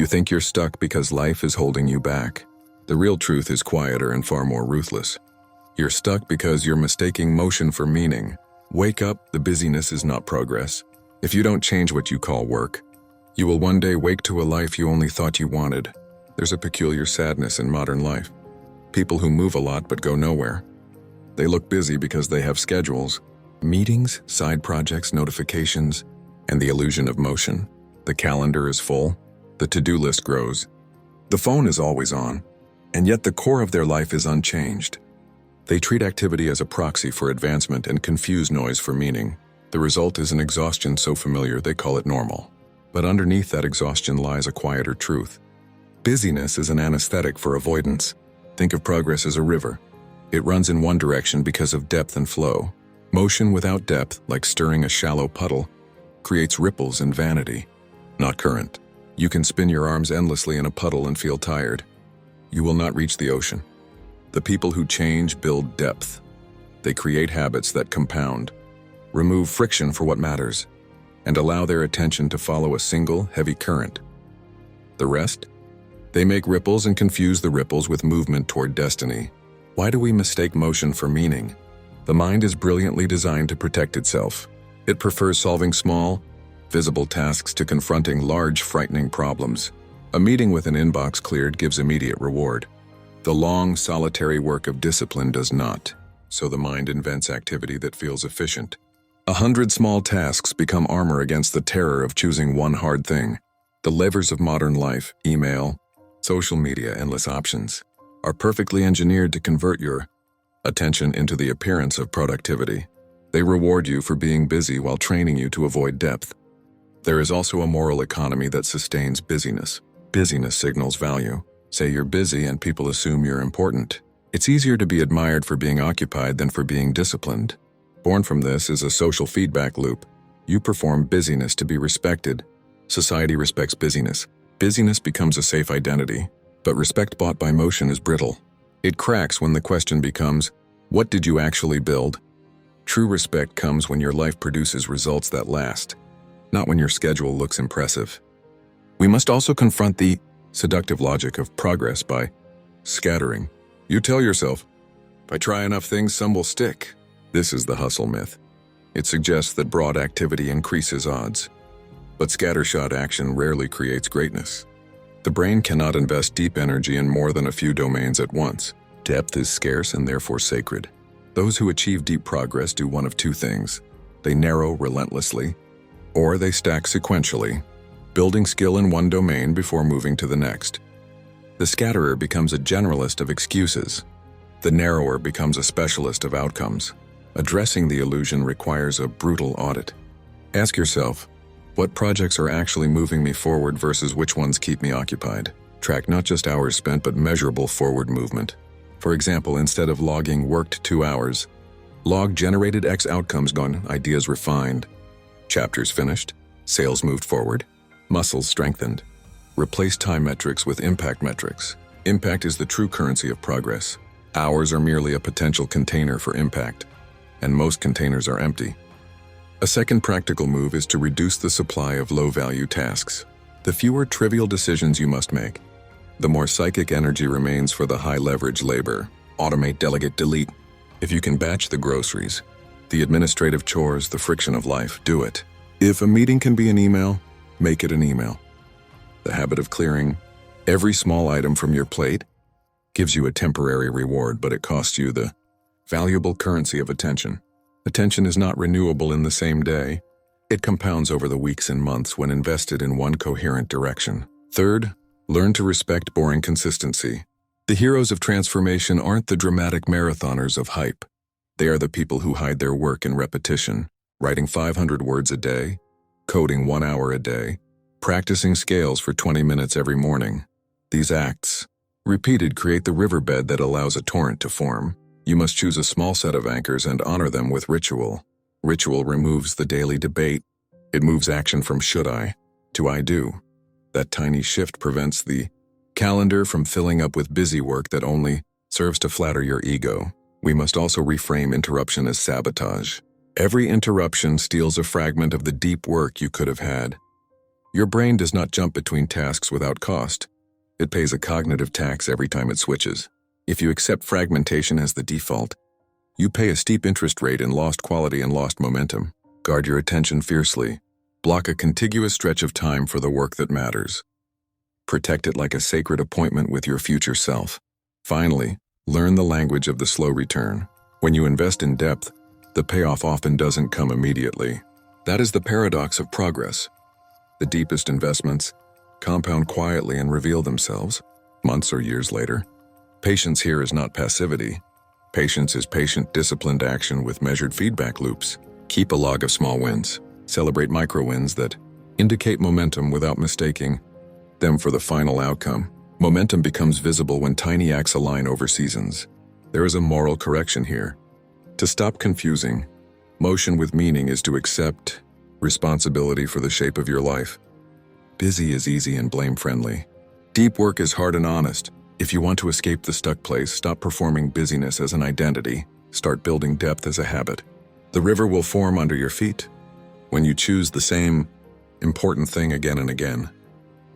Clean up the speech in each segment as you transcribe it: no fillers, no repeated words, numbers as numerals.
You think you're stuck because life is holding you back. The real truth is quieter and far more ruthless. You're stuck because you're mistaking motion for meaning. Wake up, the busyness is not progress. If you don't change what you call work, you will one day wake to a life you only thought you wanted. There's a peculiar sadness in modern life. People who move a lot but go nowhere. They look busy because they have schedules, meetings, side projects, notifications, and the illusion of motion. The calendar is full. The to-do list grows. The phone is always on, and yet the core of their life is unchanged. They treat activity as a proxy for advancement and confuse noise for meaning. The result is an exhaustion so familiar they call it normal. But underneath that exhaustion lies a quieter truth. Busyness is an anesthetic for avoidance. Think of progress as a river. It runs in one direction because of depth and flow. Motion without depth, like stirring a shallow puddle, creates ripples and vanity, not current. You can spin your arms endlessly in a puddle and feel tired. You will not reach the ocean. The people who change build depth. They create habits that compound, remove friction for what matters, and allow their attention to follow a single, heavy current. The rest? They make ripples and confuse the ripples with movement toward destiny. Why do we mistake motion for meaning? The mind is brilliantly designed to protect itself. It prefers solving small, visible tasks to confronting large, frightening problems. A meeting with an inbox cleared gives immediate reward. The long, solitary work of discipline does not, so the mind invents activity that feels efficient. 100 small tasks become armor against the terror of choosing one hard thing. The levers of modern life, email, social media, endless options, are perfectly engineered to convert your attention into the appearance of productivity. They reward you for being busy while training you to avoid depth. There is also a moral economy that sustains busyness. Busyness signals value. Say you're busy and people assume you're important. It's easier to be admired for being occupied than for being disciplined. Born from this is a social feedback loop. You perform busyness to be respected. Society respects busyness. Busyness becomes a safe identity, but respect bought by motion is brittle. It cracks when the question becomes, what did you actually build? True respect comes when your life produces results that last, not when your schedule looks impressive. We must also confront the seductive logic of progress by scattering. You tell yourself, if I try enough things, some will stick. This is the hustle myth. It suggests that broad activity increases odds, but scattershot action rarely creates greatness. The brain cannot invest deep energy in more than a few domains at once. Depth is scarce and therefore sacred. Those who achieve deep progress do one of two things. They narrow relentlessly, or they stack sequentially, building skill in one domain before moving to the next. The scatterer becomes a generalist of excuses. The narrower becomes a specialist of outcomes. Addressing the illusion requires a brutal audit. Ask yourself, what projects are actually moving me forward versus which ones keep me occupied? Track not just hours spent, but measurable forward movement. For example, instead of logging worked 2 hours, log generated X outcomes gone, ideas refined, chapters finished, sales moved forward, muscles strengthened. Replace time metrics with impact metrics. Impact is the true currency of progress. Hours are merely a potential container for impact, and most containers are empty. A second practical move is to reduce the supply of low-value tasks. The fewer trivial decisions you must make, the more psychic energy remains for the high-leverage labor. Automate, delegate, delete. If you can batch the groceries, the administrative chores, the friction of life, do it. If a meeting can be an email, make it an email. The habit of clearing every small item from your plate gives you a temporary reward, but it costs you the valuable currency of attention. Attention is not renewable in the same day. It compounds over the weeks and months when invested in one coherent direction. Third, learn to respect boring consistency. The heroes of transformation aren't the dramatic marathoners of hype. They are the people who hide their work in repetition, writing 500 words a day, coding 1 hour a day, practicing scales for 20 minutes every morning. These acts, repeated, create the riverbed that allows a torrent to form. You must choose a small set of anchors and honor them with ritual. Ritual removes the daily debate. It moves action from should I to I do. That tiny shift prevents the calendar from filling up with busy work that only serves to flatter your ego. We must also reframe interruption as sabotage. Every interruption steals a fragment of the deep work you could have had. Your brain does not jump between tasks without cost. It pays a cognitive tax every time it switches. If you accept fragmentation as the default, you pay a steep interest rate in lost quality and lost momentum. Guard your attention fiercely. Block a contiguous stretch of time for the work that matters. Protect it like a sacred appointment with your future self. Finally, learn the language of the slow return. When you invest in depth, the payoff often doesn't come immediately. That is the paradox of progress. The deepest investments compound quietly and reveal themselves months or years later. Patience here is not passivity. Patience is patient, disciplined action with measured feedback loops. Keep a log of small wins. Celebrate micro wins that indicate momentum without mistaking them for the final outcome. Momentum becomes visible when tiny acts align over seasons. There is a moral correction here. To stop confusing motion with meaning is to accept responsibility for the shape of your life. Busy is easy and blame-friendly. Deep work is hard and honest. If you want to escape the stuck place, stop performing busyness as an identity. Start building depth as a habit. The river will form under your feet when you choose the same important thing again and again.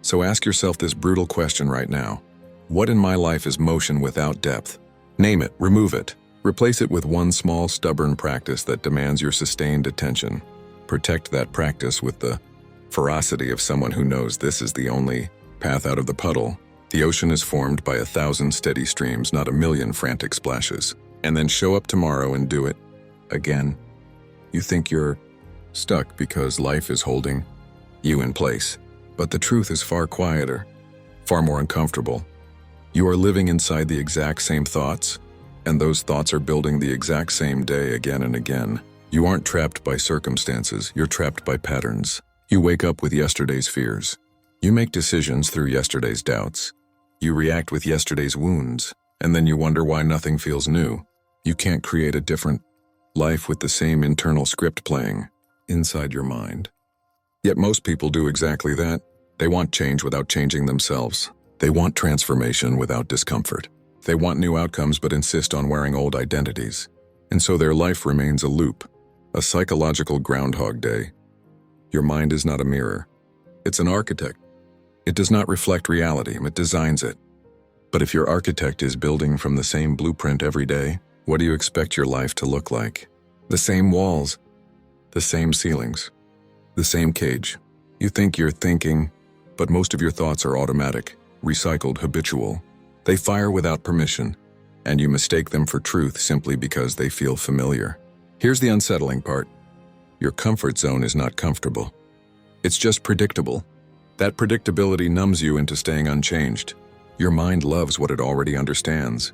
So ask yourself this brutal question right now. What in my life is motion without depth? Name it, remove it. Replace it with one small, stubborn practice that demands your sustained attention. Protect that practice with the ferocity of someone who knows this is the only path out of the puddle. The ocean is formed by 1,000 steady streams, not a million frantic splashes. And then show up tomorrow and do it again. You think you're stuck because life is holding you in place. But the truth is far quieter, far more uncomfortable. You are living inside the exact same thoughts, and those thoughts are building the exact same day again and again. You aren't trapped by circumstances, you're trapped by patterns. You wake up with yesterday's fears. You make decisions through yesterday's doubts. You react with yesterday's wounds, and then you wonder why nothing feels new. You can't create a different life with the same internal script playing inside your mind. Yet most people do exactly that. They want change without changing themselves. They want transformation without discomfort. They want new outcomes but insist on wearing old identities. And so their life remains a loop, a psychological Groundhog Day. Your mind is not a mirror. It's an architect. It does not reflect reality, it designs it. But if your architect is building from the same blueprint every day, what do you expect your life to look like? The same walls, the same ceilings, the same cage. You think you're thinking, but most of your thoughts are automatic, recycled, habitual. They fire without permission, and you mistake them for truth simply because they feel familiar. Here's the unsettling part. Your comfort zone is not comfortable. It's just predictable. That predictability numbs you into staying unchanged. Your mind loves what it already understands,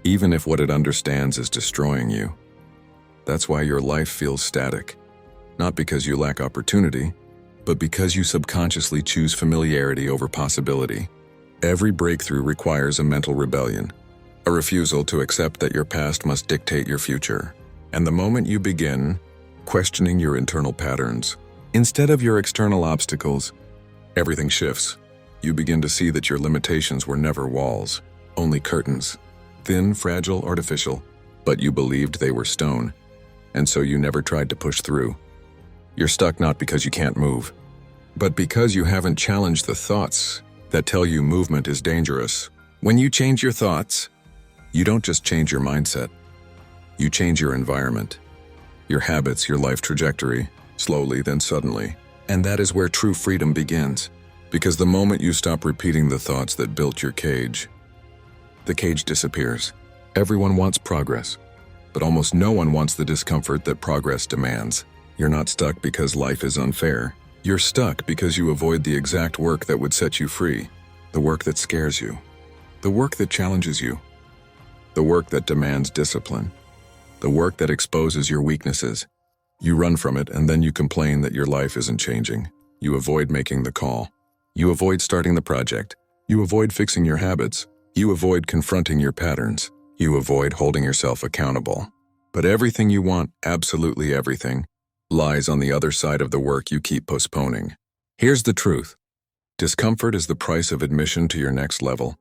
even if what it understands is destroying you. That's why your life feels static. Not because you lack opportunity, but because you subconsciously choose familiarity over possibility. Every breakthrough requires a mental rebellion, a refusal to accept that your past must dictate your future. And the moment you begin questioning your internal patterns, instead of your external obstacles, everything shifts. You begin to see that your limitations were never walls, only curtains. Thin, fragile, artificial, but you believed they were stone, and so you never tried to push through. You're stuck not because you can't move, but because you haven't challenged the thoughts that tell you movement is dangerous. When you change your thoughts, you don't just change your mindset. You change your environment, your habits, your life trajectory, slowly then suddenly. And that is where true freedom begins. Because the moment you stop repeating the thoughts that built your cage, the cage disappears. Everyone wants progress, but almost no one wants the discomfort that progress demands. You're not stuck because life is unfair. You're stuck because you avoid the exact work that would set you free, the work that scares you, the work that challenges you, the work that demands discipline, the work that exposes your weaknesses. You run from it and then you complain that your life isn't changing. You avoid making the call. You avoid starting the project. You avoid fixing your habits. You avoid confronting your patterns. You avoid holding yourself accountable. But everything you want, absolutely everything, lies on the other side of the work you keep postponing. Here's the truth. Discomfort is the price of admission to your next level.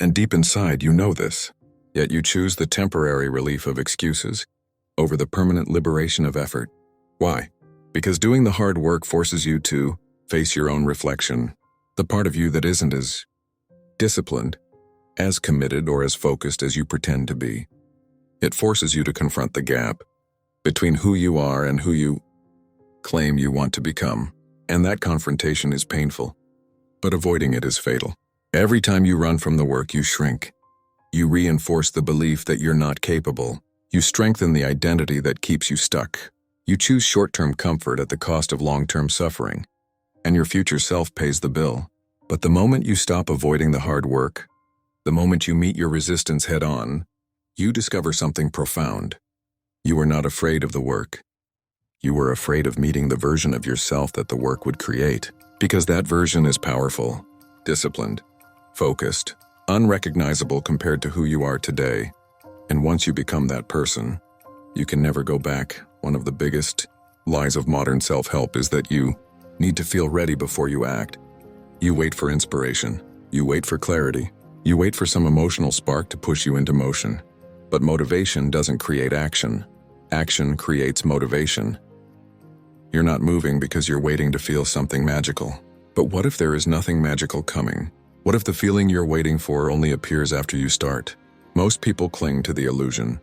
And deep inside, you know this. Yet you choose the temporary relief of excuses over the permanent liberation of effort. Why? Because doing the hard work forces you to Face your own reflection, the part of you that isn't as disciplined, as committed, or as focused as you pretend to be. It forces you to confront the gap between who you are and who you claim you want to become. And that confrontation is painful, but avoiding it is fatal. Every time you run from the work, you shrink. You reinforce the belief that you're not capable. You strengthen the identity that keeps you stuck. You choose short-term comfort at the cost of long-term suffering, and your future self pays the bill. But the moment you stop avoiding the hard work, the moment you meet your resistance head-on, you discover something profound. You were not afraid of the work. You were afraid of meeting the version of yourself that the work would create, because that version is powerful, disciplined, focused, unrecognizable compared to who you are today. And once you become that person, you can never go back. One of the biggest lies of modern self-help is that you need to feel ready before you act. You wait for inspiration. You wait for clarity. You wait for some emotional spark to push you into motion. But motivation doesn't create action. Action creates motivation. You're not moving because you're waiting to feel something magical. But what if there is nothing magical coming? What if the feeling you're waiting for only appears after you start? Most people cling to the illusion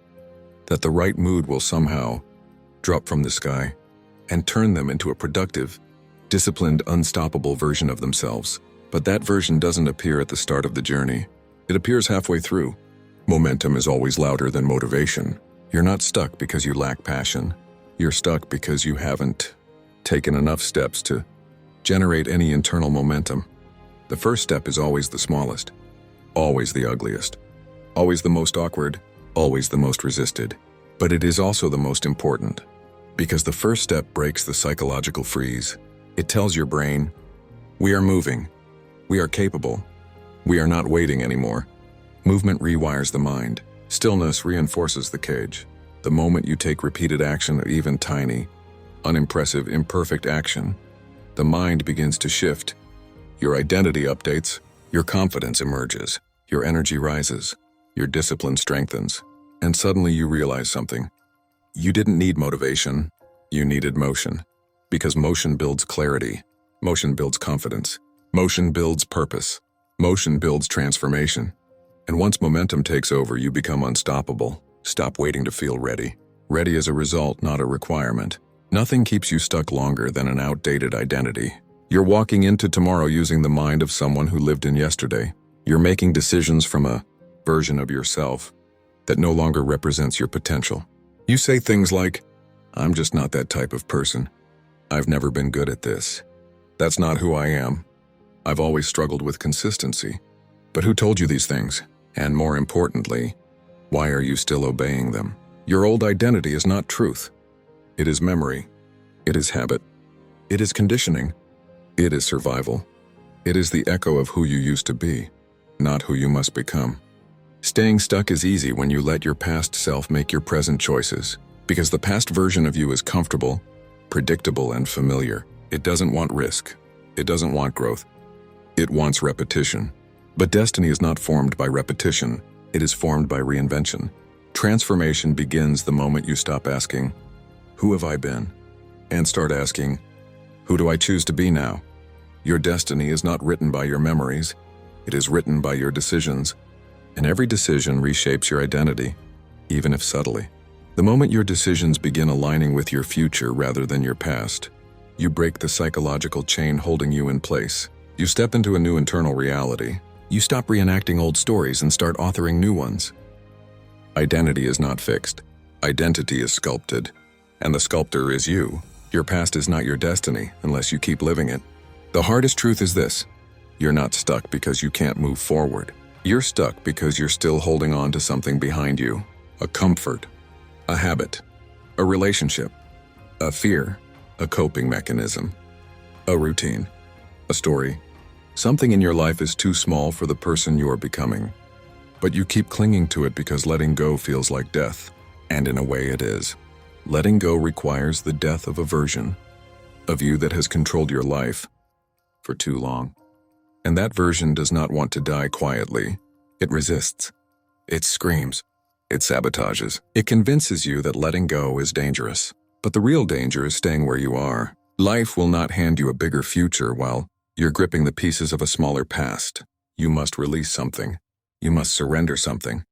that the right mood will somehow drop from the sky and turn them into a productive, disciplined, unstoppable version of themselves. But that version doesn't appear at the start of the journey. It appears halfway through. Momentum is always louder than motivation. You're not stuck because you lack passion. You're stuck because you haven't taken enough steps to generate any internal momentum. The first step is always the smallest, always the ugliest, always the most awkward, always the most resisted. But it is also the most important, because the first step breaks the psychological freeze. It tells your brain, we are moving, we are capable, we are not waiting anymore. Movement rewires the mind. Stillness reinforces the cage. The moment you take repeated action, even tiny, unimpressive, imperfect action, the mind begins to shift. Your identity updates, your confidence emerges, your energy rises, your discipline strengthens, and suddenly you realize something. You didn't need motivation, you needed motion. Because motion builds clarity, motion builds confidence, motion builds purpose, motion builds transformation. And once momentum takes over, you become unstoppable. Stop waiting to feel ready. Ready is a result, not a requirement. Nothing keeps you stuck longer than an outdated identity. You're walking into tomorrow using the mind of someone who lived in yesterday. You're making decisions from a version of yourself that no longer represents your potential. You say things like, I'm just not that type of person. I've never been good at this. That's not who I am. I've always struggled with consistency. But who told you these things? And more importantly, why are you still obeying them? Your old identity is not truth. It is memory. It is habit. It is conditioning. It is survival. It is the echo of who you used to be, not who you must become. Staying stuck is easy when you let your past self make your present choices, because the past version of you is comfortable, predictable, and familiar. It doesn't want risk. It doesn't want growth. It wants repetition. But destiny is not formed by repetition. It is formed by reinvention. Transformation begins the moment you stop asking, who have I been? And start asking, who do I choose to be now? Your destiny is not written by your memories. It is written by your decisions. And every decision reshapes your identity, even if subtly. The moment your decisions begin aligning with your future rather than your past, you break the psychological chain holding you in place. You step into a new internal reality. You stop reenacting old stories and start authoring new ones. Identity is not fixed. Identity is sculpted. And the sculptor is you. Your past is not your destiny unless you keep living it. The hardest truth is this: you're not stuck because you can't move forward. You're stuck because you're still holding on to something behind you. A comfort, a habit, a relationship, a fear, a coping mechanism, a routine, a story. Something in your life is too small for the person you are becoming, but you keep clinging to it because letting go feels like death, and in a way it is. Letting go requires the death of a version of you that has controlled your life for too long. And that version does not want to die quietly. It resists. It screams. It sabotages. It convinces you that letting go is dangerous. But the real danger is staying where you are. Life will not hand you a bigger future while you're gripping the pieces of a smaller past. You must release something. You must surrender something.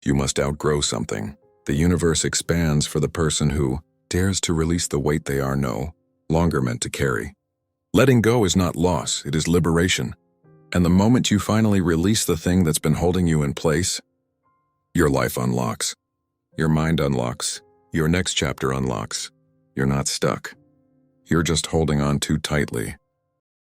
You must outgrow something. The universe expands for the person who dares to release the weight they are no longer meant to carry. Letting go is not loss, it is liberation. And the moment you finally release the thing that's been holding you in place, your life unlocks. Your mind unlocks. Your next chapter unlocks. You're not stuck. You're just holding on too tightly.